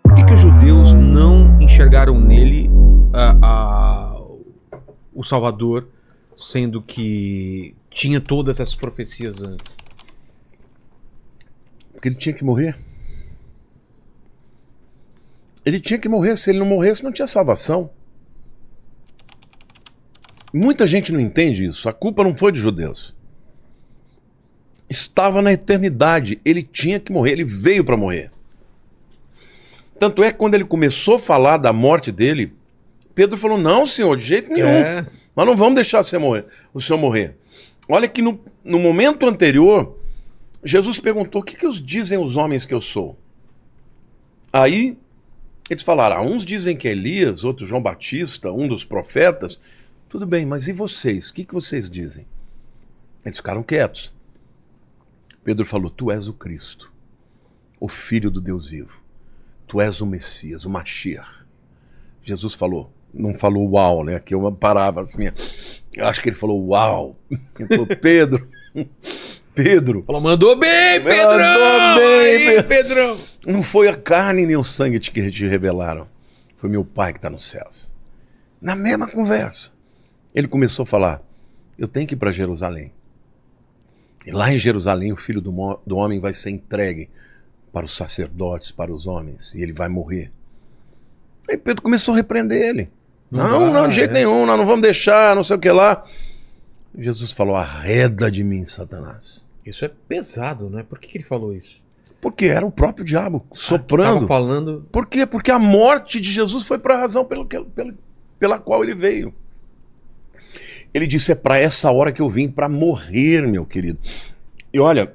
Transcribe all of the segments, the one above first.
Por que os judeus não enxergaram nele o Salvador, sendo que tinha todas essas profecias antes? Porque ele tinha que morrer. Ele tinha que morrer. Se ele não morresse, não tinha salvação. Muita gente não entende isso. A culpa não foi dos judeus. Estava na eternidade. Ele tinha que morrer. Ele veio para morrer. Tanto é que quando ele começou a falar da morte dele, Pedro falou, não, senhor, de jeito nenhum. Nós não vamos deixar o senhor morrer. Olha que no momento anterior, Jesus perguntou, o que os dizem os homens que eu sou? Aí, eles falaram, uns dizem que é Elias, outros João Batista, um dos profetas. Tudo bem, mas e vocês? O que vocês dizem? Eles ficaram quietos. Pedro falou, tu és o Cristo, o Filho do Deus vivo. Tu és o Messias, o Mashiach. Jesus falou, não falou uau, né? Que é uma palavra assim, eu acho que ele falou uau. Ele falou, Pedro. Falou, mandou bem, Pedrão! Mandou bem, aí, Pedrão! Não foi a carne nem o sangue que te revelaram. Foi meu Pai que está nos céus. Na mesma conversa, ele começou a falar, eu tenho que ir para Jerusalém. E lá em Jerusalém o Filho do Homem vai ser entregue para os sacerdotes, para os homens, e ele vai morrer. Aí Pedro começou a repreender ele. Não, de jeito nenhum, nós não vamos deixar, não sei o que lá. Jesus falou, arreda de mim, Satanás. Isso é pesado, né? Por que ele falou isso? Porque era o próprio diabo soprando. Tava falando... Por quê? Porque a morte de Jesus foi para a razão pela qual ele veio. Ele disse, é para essa hora que eu vim, para morrer, meu querido. E olha,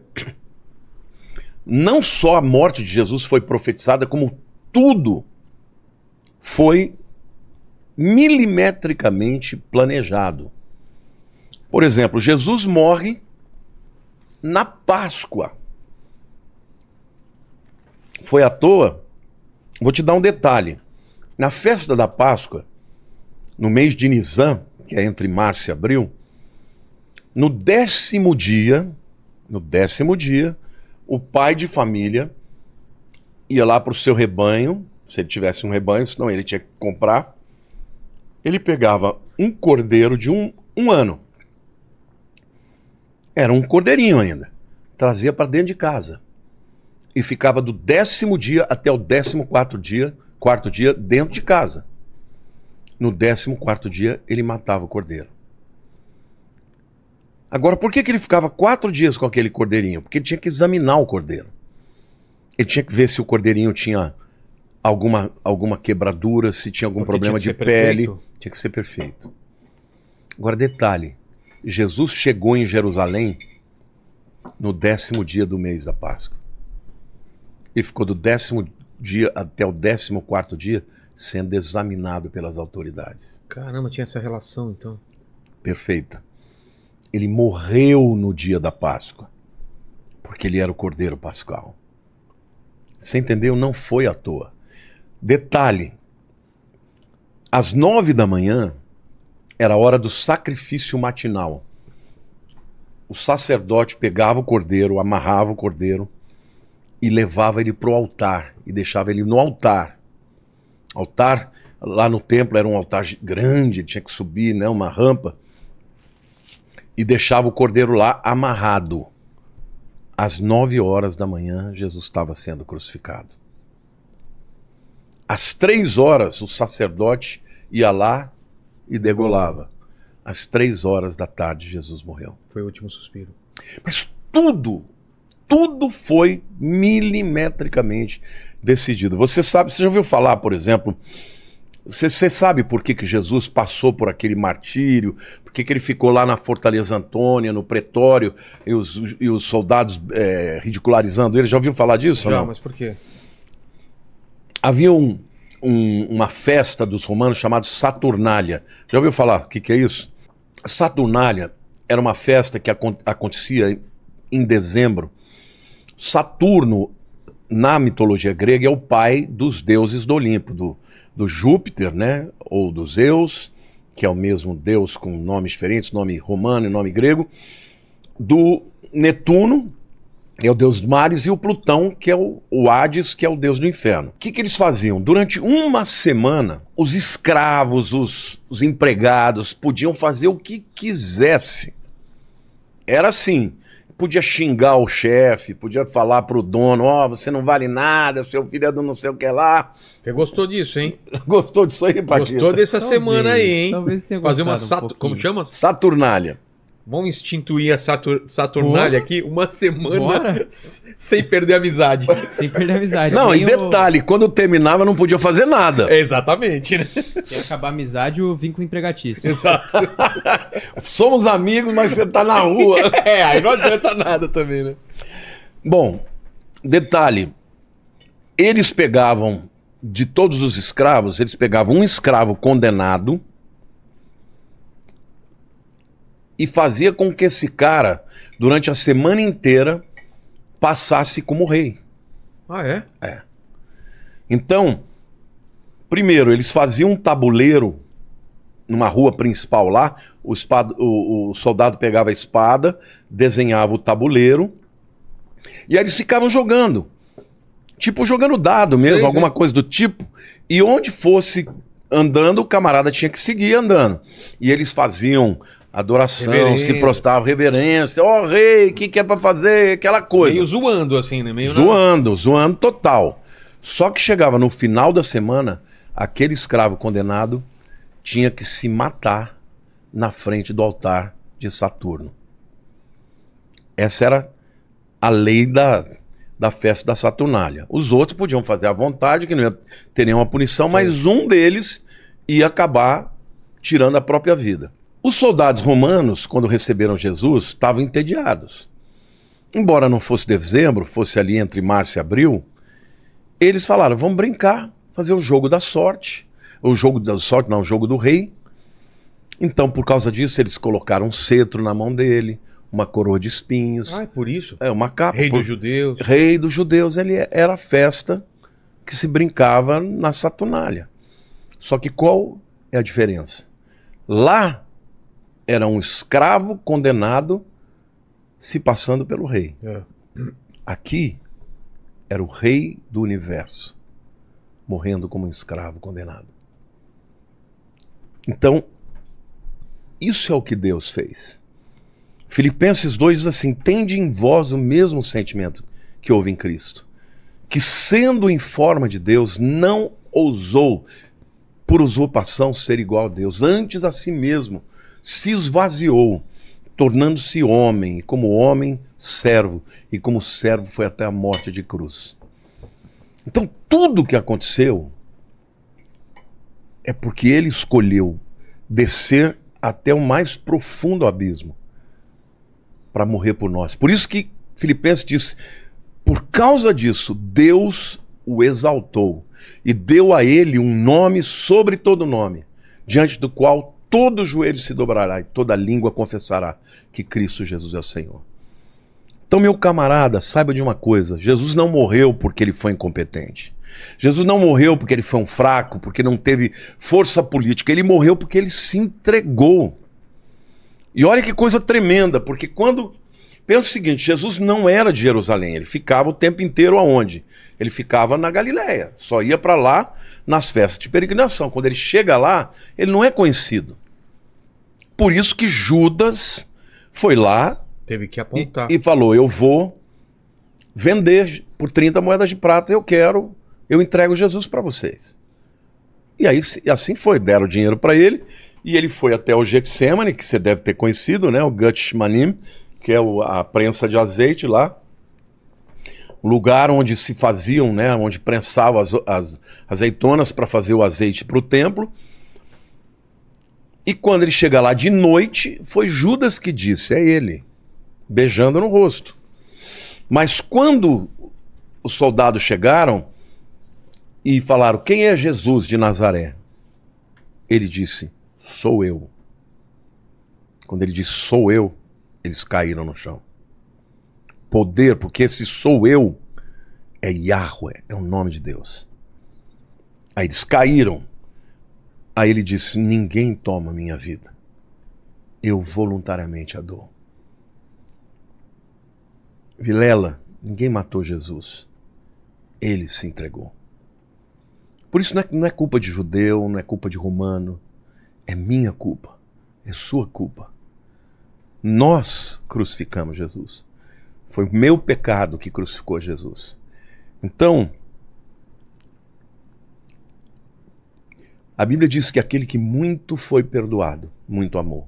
não só a morte de Jesus foi profetizada, como tudo foi milimetricamente planejado. Por exemplo, Jesus morre na Páscoa. Foi à toa? Vou te dar um detalhe. Na festa da Páscoa, no mês de Nisan, que é entre março e abril, no 10º dia, o pai de família ia lá para o seu rebanho, se ele tivesse um rebanho, senão ele tinha que comprar. Ele pegava um cordeiro de um ano. Era um cordeirinho ainda. Trazia para dentro de casa. E ficava do 10º dia até o 14º dia dentro de casa. No 14º dia, ele matava o cordeiro. Agora, por que ele ficava 4 dias com aquele cordeirinho? Porque ele tinha que examinar o cordeiro. Ele tinha que ver se o cordeirinho tinha alguma quebradura, se tinha algum problema de pele. Tinha que ser perfeito. Agora, detalhe. Jesus chegou em Jerusalém no 10º dia do mês da Páscoa. E ficou do 10º dia até o 14º dia sendo examinado pelas autoridades. Caramba, tinha essa relação então. Perfeita. Ele morreu no dia da Páscoa, porque ele era o Cordeiro Pascal. Você entendeu? Não foi à toa. Detalhe, às 9 da manhã era a hora do sacrifício matinal. O sacerdote pegava o cordeiro, amarrava o cordeiro e levava ele para o altar e deixava ele no altar. Altar, lá no templo era um altar grande, tinha que subir, né, uma rampa, e deixava o cordeiro lá amarrado. Às 9 horas da manhã, Jesus estava sendo crucificado. Às 3 horas, o sacerdote ia lá e degolava. Às 3 horas da tarde, Jesus morreu. Foi o último suspiro. Mas tudo foi milimetricamente decidido. Você já ouviu falar, por exemplo, você sabe por que Jesus passou por aquele martírio, por que ele ficou lá na Fortaleza Antônia, no pretório, e os soldados ridicularizando ele? Já ouviu falar disso? Já, ou não? mas por quê? Havia uma festa dos romanos chamada Saturnália. Já ouviu falar o que é isso? Saturnália era uma festa que acontecia em dezembro. Saturno, na mitologia grega, é o pai dos deuses do Olimpo, do Júpiter, né? Ou do Zeus, que é o mesmo deus com nomes diferentes, nome romano e nome grego, do Netuno é o deus dos mares, e o Plutão, que é o Hades, que é o deus do inferno. O que eles faziam? Durante uma semana, os escravos, os empregados, podiam fazer o que quisesse. Era assim, podia xingar o chefe, podia falar pro dono, você não vale nada, seu filho é do não sei o que lá. Você gostou disso, hein? Gostou disso aí, Paquito? Gostou dessa semana aí, hein? Talvez tenha Fazer uma gostado como chama? Saturnália. Vamos instituir a Saturnália aqui uma semana Bora. sem perder a amizade. Sem perder a amizade. Não, Nem e detalhe, quando terminava não podia fazer nada. Exatamente, né? Se acabar a amizade, o vínculo empregatício. Exato. Somos amigos, mas você tá na rua. Aí não adianta nada também, né? Bom, detalhe, eles pegavam, de todos os escravos, eles pegavam um escravo condenado e fazia com que esse cara, durante a semana inteira, passasse como rei. Ah, é? Então, primeiro, eles faziam um tabuleiro numa rua principal lá, o soldado pegava a espada, desenhava o tabuleiro, e aí eles ficavam jogando. Tipo, jogando dado mesmo, Sim, alguma coisa do tipo. E onde fosse andando, o camarada tinha que seguir andando. E eles faziam adoração, Reverência. se prostravam, reverência. Rei, o que é pra fazer? Aquela coisa. Meio zoando, assim, né? Meio Zoando total. Só que chegava no final da semana, aquele escravo condenado tinha que se matar na frente do altar de Saturno. Essa era a lei da festa da Saturnália. Os outros podiam fazer à vontade, que não ia ter nenhuma punição, mas um deles ia acabar tirando a própria vida. Os soldados romanos, quando receberam Jesus, estavam entediados. Embora não fosse dezembro, fosse ali entre março e abril, eles falaram, vamos brincar, fazer o jogo da sorte. O jogo da sorte, não, o jogo do rei. Então, por causa disso, eles colocaram um cetro na mão dele, uma coroa de espinhos. Ah, é por isso? Uma capa. Rei dos judeus. Rei dos judeus, era a festa que se brincava na Saturnália. Só que qual é a diferença? Lá era um escravo condenado se passando pelo rei. É. Aqui era o rei do universo, morrendo como um escravo condenado. Então, isso é o que Deus fez. Filipenses 2 diz assim, tende em vós o mesmo sentimento que houve em Cristo, que sendo em forma de Deus, não ousou por usurpação ser igual a Deus, antes a si mesmo se esvaziou, tornando-se homem, e como homem, servo, e como servo foi até a morte de cruz. Então tudo o que aconteceu é porque ele escolheu descer até o mais profundo abismo para morrer por nós. Por isso que Filipenses diz, por causa disso, Deus o exaltou e deu a ele um nome sobre todo nome, diante do qual todo joelho se dobrará e toda língua confessará que Cristo Jesus é o Senhor. Então, meu camarada, saiba de uma coisa, Jesus não morreu porque ele foi incompetente. Jesus não morreu porque ele foi um fraco, porque não teve força política. Ele morreu porque ele se entregou. E olha que coisa tremenda, porque quando... Pensa o seguinte, Jesus não era de Jerusalém, ele ficava o tempo inteiro aonde? Ele ficava na Galileia, só ia para lá nas festas de peregrinação. Quando ele chega lá, ele não é conhecido. Por isso que Judas foi lá Teve que apontar. e falou, eu vou vender por 30 moedas de prata, eu entrego Jesus para vocês. E aí assim foi, deram dinheiro para ele, e ele foi até o Getsemane, que você deve ter conhecido, né? O Gethsemane, que é a prensa de azeite lá, o lugar onde se faziam, né? Onde prensavam as azeitonas para fazer o azeite para o templo. E quando ele chega lá de noite, foi Judas que disse, é ele, beijando no rosto. Mas quando os soldados chegaram e falaram, quem é Jesus de Nazaré? Ele disse, sou eu. Quando ele disse, sou eu, eles caíram no chão. Poder, porque esse sou eu é Yahweh, é o nome de Deus. Aí eles caíram. Aí ele disse, ninguém toma minha vida. Eu voluntariamente a dou. Vilela, Ninguém matou Jesus. Ele se entregou. Por isso não é culpa de judeu, não é culpa de romano. É minha culpa. É sua culpa. Nós crucificamos Jesus. Foi o meu pecado que crucificou Jesus. Então, a Bíblia diz que aquele que muito foi perdoado, muito amou.